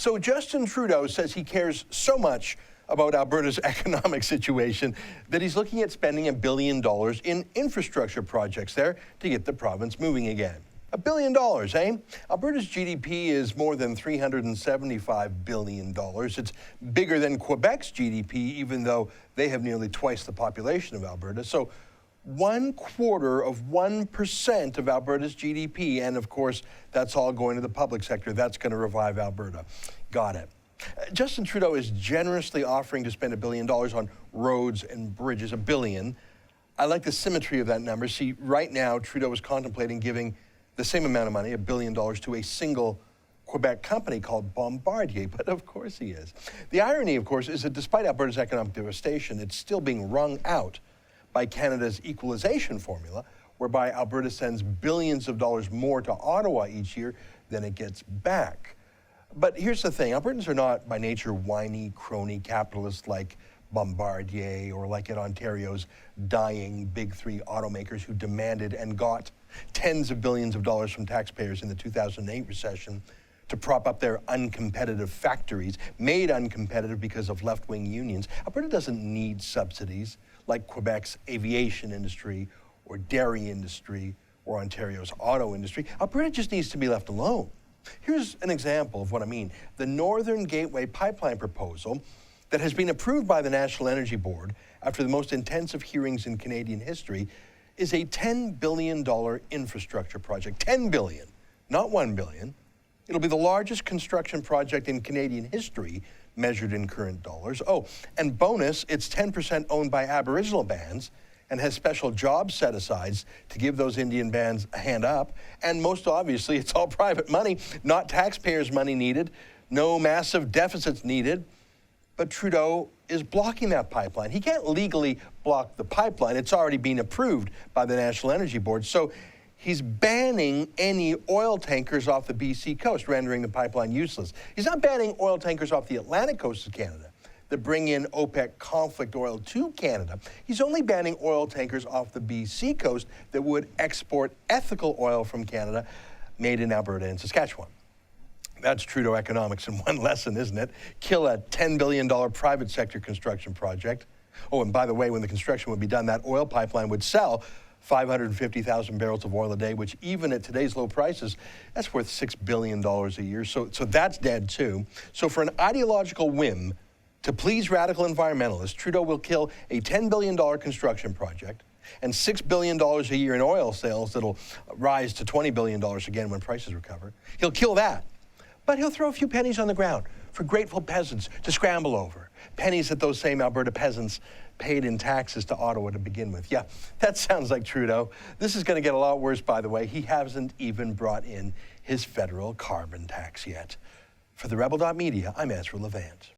So Justin Trudeau says he cares so much about Alberta's economic situation that he's looking at spending $1 billion in infrastructure projects there to get the province moving again. $1 billion, eh? Alberta's GDP is more than $375 billion. It's bigger than Quebec's GDP, even though they have nearly twice the population of Alberta. So 1/4% of Alberta's GDP, and of course, that's all going to the public sector. That's going to revive Alberta. Got it. Justin Trudeau is generously offering to spend $1 billion on roads and bridges, $1 billion. I like the symmetry of that number. See, right now, Trudeau is contemplating giving the same amount of money, $1 billion, to a single Quebec company called Bombardier, but of course he is. The irony, of course, is that despite Alberta's economic devastation, it's still being wrung out by Canada's equalization formula, whereby Alberta sends billions of dollars more to Ottawa each year than it gets back. But here's the thing, Albertans are not by nature whiny, crony capitalists like Bombardier or like in Ontario's dying big three automakers who demanded and got tens of billions of dollars from taxpayers in the 2008 recession to prop up their uncompetitive factories, made uncompetitive because of left-wing unions. Alberta doesn't need subsidies like Quebec's aviation industry or dairy industry or Ontario's auto industry. Alberta just needs to be left alone. Here's an example of what I mean. The Northern Gateway pipeline proposal that has been approved by the National Energy Board after the most intensive hearings in Canadian history is a $10 billion infrastructure project. $10 billion, not $1 billion. It'll be the largest construction project in Canadian history measured in current dollars. Oh, and bonus, it's 10% owned by Aboriginal bands and has special job set-asides to give those Indian bands a hand up. And most obviously, it's all private money, not taxpayers' money needed, no massive deficits needed. But Trudeau is blocking that pipeline. He can't legally block the pipeline. It's already been approved by the National Energy Board. So he's banning any oil tankers off the BC coast, rendering the pipeline useless. He's not banning oil tankers off the Atlantic coast of Canada that bring in OPEC conflict oil to Canada. He's only banning oil tankers off the BC coast that would export ethical oil from Canada made in Alberta and Saskatchewan. That's Trudeau economics in one lesson, isn't it? Kill a $10 billion private sector construction project. Oh, and by the way, when the construction would be done, that oil pipeline would sell 550,000 barrels of oil a day, which even at today's low prices, that's worth $6 billion a year. So that's dead too. So for an ideological whim to please radical environmentalists, Trudeau will kill a $10 billion construction project and $6 billion a year in oil sales that'll rise to $20 billion again when prices recover. He'll kill that. But he'll throw a few pennies on the ground for grateful peasants to scramble over. Pennies that those same Alberta peasants paid in taxes to Ottawa to begin with. Yeah, that sounds like Trudeau. This is going to get a lot worse, by the way. He hasn't even brought in his federal carbon tax yet. For TheRebel.Media, I'm Ezra Levant.